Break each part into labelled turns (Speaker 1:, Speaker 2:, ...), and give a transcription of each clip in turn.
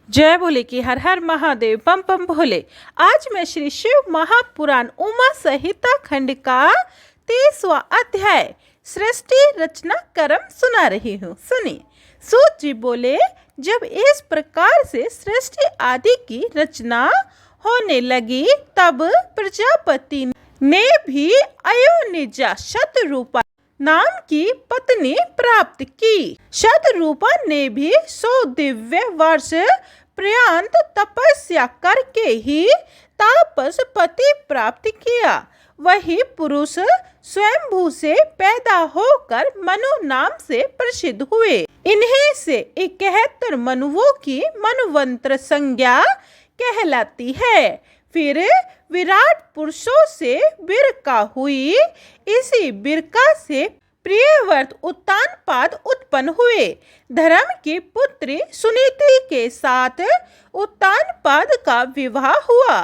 Speaker 1: जय बोले कि हर हर महादेव पम पम भोले। आज मैं श्री शिव महापुराण उमा संहिता खंड का 30वां अध्याय सृष्टि रचना क्रम सुना रही हूँ। सुनिए। सूत जी बोले, जब इस प्रकार से सृष्टि आदि की रचना होने लगी तब प्रजापति ने भी अयोनिजा शतरूपा नाम की पत्नी प्राप्त की। शतरूपा ने भी 100 दिव्य वर्ष पर्यंत तपस्या करके ही तापस पति प्राप्त किया। वही पुरुष स्वयंभू से पैदा होकर मनु नाम से प्रसिद्ध हुए। इन्हीं से 71 मनुओं की मनवंतर संज्ञा कहलाती है। फिर विराट पुरुषों से बिरका हुई। इसी बिरका से प्रियव्रत उत्तानपाद उत्पन्न हुए। धर्म की पुत्री सुनीति के साथ उत्तानपाद का विवाह हुआ,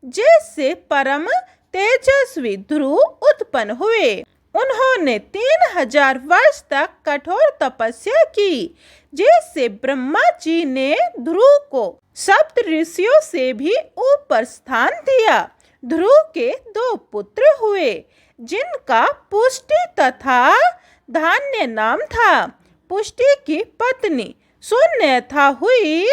Speaker 1: जिससे परम तेजस्वी ध्रुव उत्पन्न हुए। उन्होंने 3000 वर्ष तक कठोर तपस्या की, जिससे ब्रह्मा जी ने ध्रुव को सप्त ऋषियों से भी ऊपर स्थान दिया। ध्रुव के 2 पुत्र हुए, जिनका पुष्टि तथा धान्य नाम था। पुष्टि की पत्नी सुन्यथा हुई।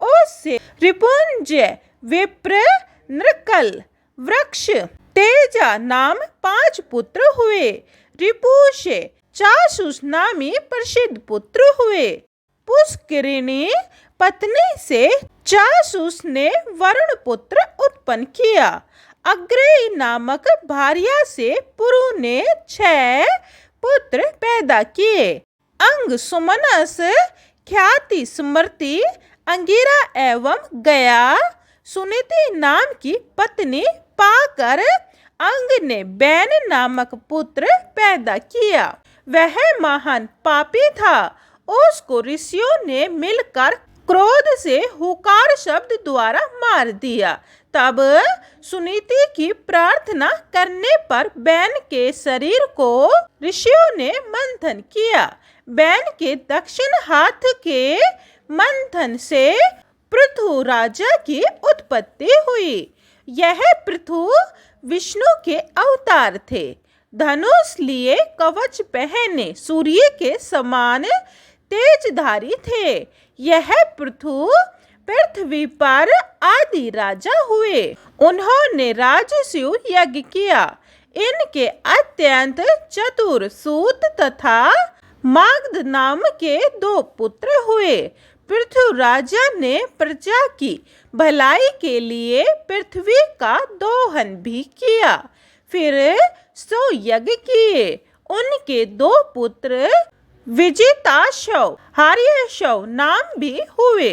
Speaker 1: उससे रिपुंजय, विप्र, नृकल, वृक्ष, तेजा नाम 5 पुत्र हुए। रिपुषे चासुस नामी प्रसिद्ध पुत्र हुए। पुष्करिणी पत्नी से चासुस ने वरुण पुत्र उत्पन्न किया। अग्रेय नामक भार्या से पुरु ने 6 पुत्र पैदा किए। अंग, सुमनस, ख्याति, स्मृति, अंगिरा एवं गया सुनीति नाम की पत्नी पाकर अंग ने बैन नामक पुत्र पैदा किया। वह महान पापी था। उसको ऋषियों ने मिलकर क्रोध से हुकार शब्द द्वारा मार दिया। तब सुनीति की प्रार्थना करने पर बैन के शरीर को ऋषियों ने मंथन किया। बैन के दक्षिण हाथ के मंथन से पृथु राजा की उत्पत्ति हुई। यह पृथु विष्णु के अवतार थे। धनुष लिए, कवच पहने, सूर्य के समान तेजधारी थे। यह पृथु पृथ्वी पर आदि राजा हुए। उन्होंने राजसूय यज्ञ किया। इनके अत्यंत चतुर सूत तथा मागध नाम के 2 पुत्र हुए। पृथु राजा ने प्रजा की भलाई के लिए पृथ्वी का दोहन भी किया। फिर 100 यज्ञ किए। उनके 2 पुत्र विजिताशव, हार्यशव नाम भी हुए,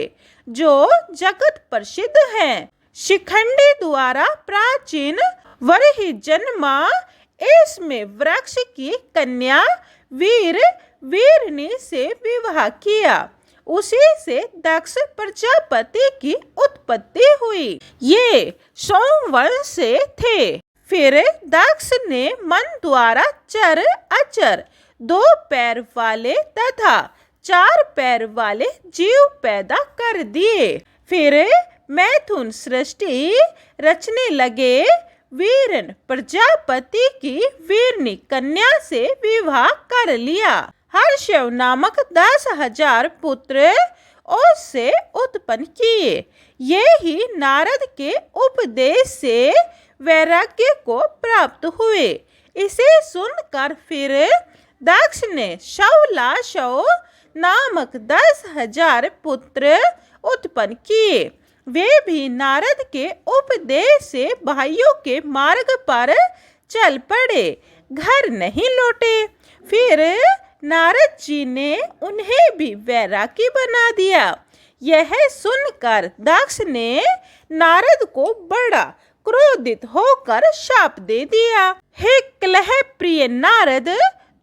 Speaker 1: जो जगत प्रसिद्ध हैं। शिखंडी द्वारा प्राचीन वरहि जन्मा। इसमें वृक्ष की कन्या वीर वीरनी से विवाह किया। उसी से दक्ष प्रजापति की उत्पत्ति हुई। ये सोमवंश से थे। फिर दक्ष ने मन द्वारा चर अचर, 2 पैर वाले तथा 4 पैर वाले जीव पैदा कर दिए। फिर मैथुन सृष्टि रचने लगे। वीरन प्रजापति की वीरनी कन्या से विवाह कर लिया। हर्षव नामक 10,000 पुत्र उससे उत्पन्न किए। ये ही नारद के उपदेश से वैराग्य को प्राप्त हुए। इसे सुनकर फिर दक्ष ने शौलाशव नामक 10,000 पुत्र उत्पन्न किए। वे भी नारद के उपदेश से भाइयों के मार्ग पर चल पड़े, घर नहीं लौटे। फिर नारद जी ने उन्हें भी वैरागी बना दिया। यह सुनकर दक्ष ने नारद को बड़ा क्रोधित होकर शाप दे दिया। हे कलह प्रिय नारद,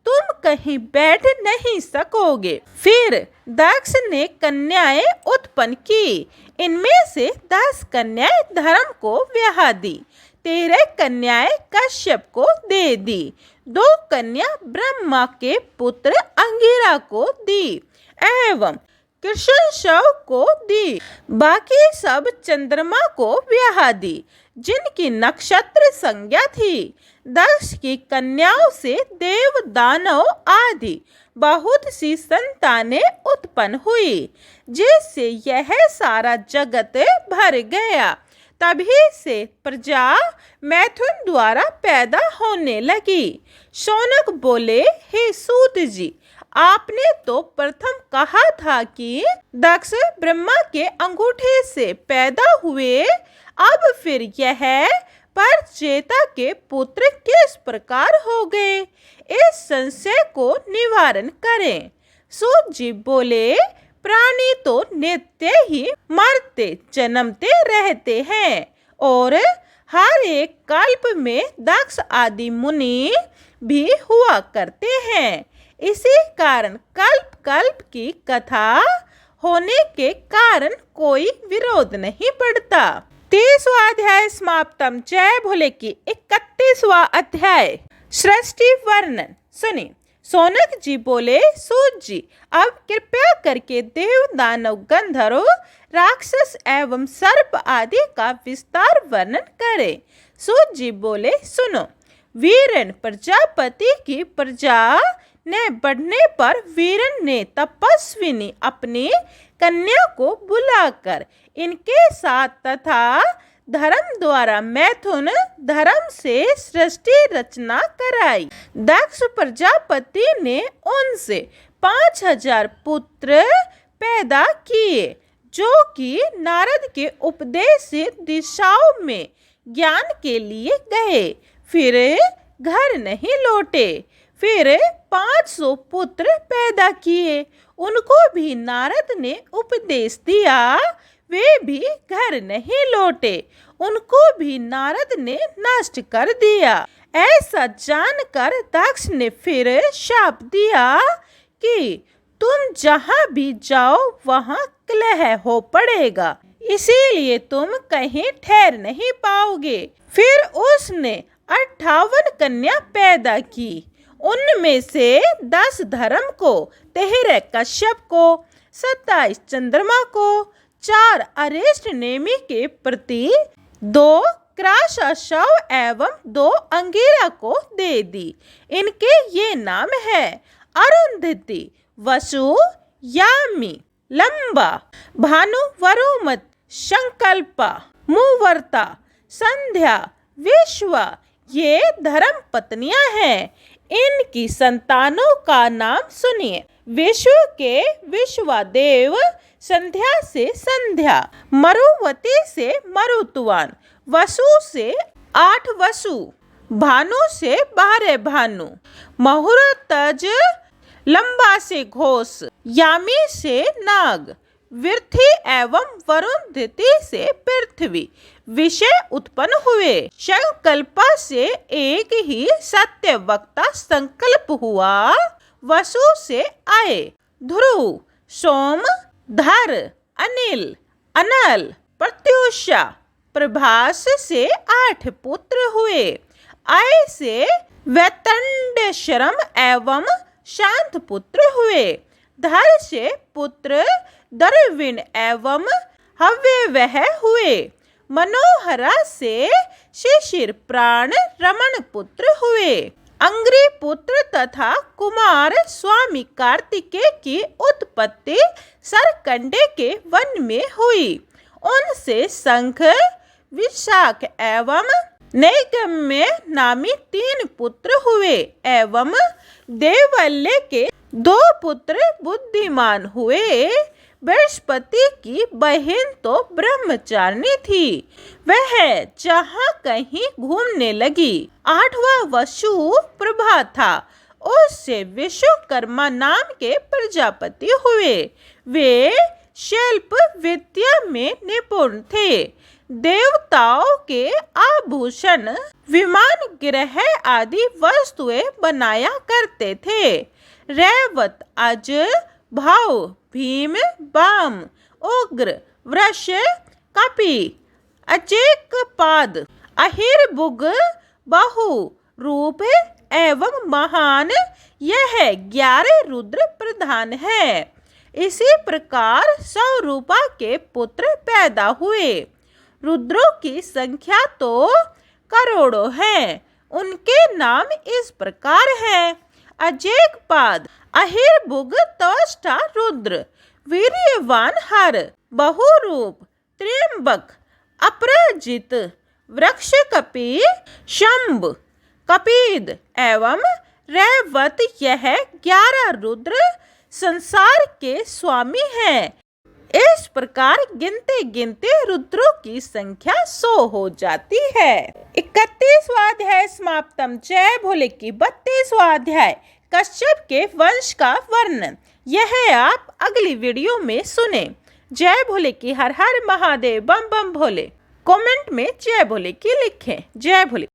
Speaker 1: तुम कहीं बैठ नहीं सकोगे। फिर दक्ष ने कन्याएं उत्पन्न की। इनमें से 10 कन्याएं धर्म को ब्याह दी। 13 कन्याएं कश्यप को दे दी। 2 कन्या ब्रह्मा के पुत्र अंगिरा को दी एवं कृष्ण शव को दी। बाकी सब चंद्रमा को ब्याह दी, जिनकी नक्षत्र संज्ञा थी। दक्ष की कन्याओं से देव दानव आदि बहुत सी संतानें उत्पन्न हुई, जिससे यह सारा जगत भर गया। तभी से प्रजा मैथुन द्वारा पैदा होने लगी। शौनक बोले, हे सूत जी, आपने तो प्रथम कहा था कि दक्ष ब्रह्मा के अंगूठे से पैदा हुए, अब फिर यह परचेता के पुत्र किस प्रकार हो गए? इस संशय को निवारण करें। सूत जी बोले, प्राणी तो नित्य ही मरते जन्मते रहते हैं और हर एक कल्प में दक्ष आदि मुनि भी हुआ करते हैं। इसी कारण कल्प कल्प की कथा होने के कारण कोई विरोध नहीं पड़ता। 30वां अध्याय समाप्तम। जय भोले की 31वां अध्याय सृष्टि वर्णन सुनिए। शौनक जी बोले, सूत जी, अब कृपया करके देव दानव गंधर्व राक्षस एवं सर्प आदि का विस्तार वर्णन करें। सूत जी बोले, सुनो। वीरन प्रजापति की प्रजा ने बढ़ने पर वीरन ने तपस्विनी अपनी कन्या को बुलाकर इनके साथ तथा धर्म द्वारा मैथुन धर्म से सृष्टि रचना कराई। दक्ष प्रजापति ने उनसे 5000 पुत्र पैदा किए, जो कि नारद के उपदेश से दिशाओं में ज्ञान के लिए गए, फिर घर नहीं लौटे। फिर 500 पुत्र पैदा किए, उनको भी नारद ने उपदेश दिया, वे भी घर नहीं लौटे, उनको भी नारद ने नष्ट कर दिया। ऐसा जानकर दक्ष ने फिर शाप दिया कि तुम जहाँ भी जाओ वहाँ कलह हो पड़ेगा, इसीलिए तुम कहीं ठहर नहीं पाओगे। फिर उसने 58 कन्या पैदा की, उनमें से 10 धर्म को, 13 कश्यप को, 27 चंद्रमा को, 4 अरिष्ट नेमि के प्रति, 2 क्राशव एवं 2 अंगिरा को दे दी। इनके ये नाम है अरुंधति, वसु, यामी, लंबा, भानु, वरुमत, संकल्पा, मुवर्ता, संध्या, विश्वा, ये धर्म पत्नियां हैं। इनकी संतानों का नाम सुनिए। विश्व के विश्वादेव, संध्या से संध्या, मरुवती से मरुतवान, वसु से 8 वसु, भानु से 12 भानु, मुहूर्तज, लंबा से घोष, यामी से नाग, वृथि एवं वरुणधति से पृथ्वी विषय उत्पन्न हुए। संकल्पा से एक ही सत्य वक्ता संकल्प हुआ, वसु से आए ध्रुव, सोम, धर, अनिल, अनल, प्रत्युषा, प्रभास से 8 पुत्र हुए। आय से वैतंडेश्वरम एवं शांत पुत्र हुए। धर से पुत्र दरविन एवं हव्यवह हुए। मनोहरा से शिशिर प्राण रमण पुत्र हुए। अंग्री पुत्र तथा कुमार स्वामी कार्तिकेय की उत्पत्ति सरकंडे के वन में हुई। उनसे शंख, विशाख एवं नैगम्य नामी 3 पुत्र हुए एवं देवल्य के 2 पुत्र बुद्धिमान हुए। बृहस्पति की बहन तो ब्रह्मचारिणी थी, वह जहाँ कहीं घूमने लगी। 8वां वसु प्रभा था, उससे विश्वकर्मा नाम के प्रजापति हुए। वे शिल्प विद्या में निपुण थे। देवताओं के आभूषण, विमान, ग्रह आदि वस्तुएं बनाया करते थे। रैवत, अज, भाव, भीम, बाम, उग्र, वृष, कपि, अजेकपाद, अहिर्बुग, बहु रूप एवं महान, यह 11 रुद्र प्रधान है। इसी प्रकार सौरूपा के पुत्र पैदा हुए। रुद्रों की संख्या तो करोड़ों है। उनके नाम इस प्रकार हैं: अजेकपाद, अहिर्भुग, त्वष्टा रुद्र, वीर्यवान हर, बहुरूप, त्र्यंबक, अपराजित, वृक्षकपि, शंभ, कपिद एवं रैवत। यह 11 रुद्र संसार के स्वामी हैं। इस प्रकार गिनते गिनते रुद्रों की संख्या 100 हो जाती है। 31वां अध्याय समाप्तम। जय भोले की 32वां अध्याय कश्यप के वंश का वर्णन। यह आप अगली वीडियो में सुने। जय भोले की हर हर महादेव, बम बम भोले। कमेंट में जय भोले की लिखें। जय भोले।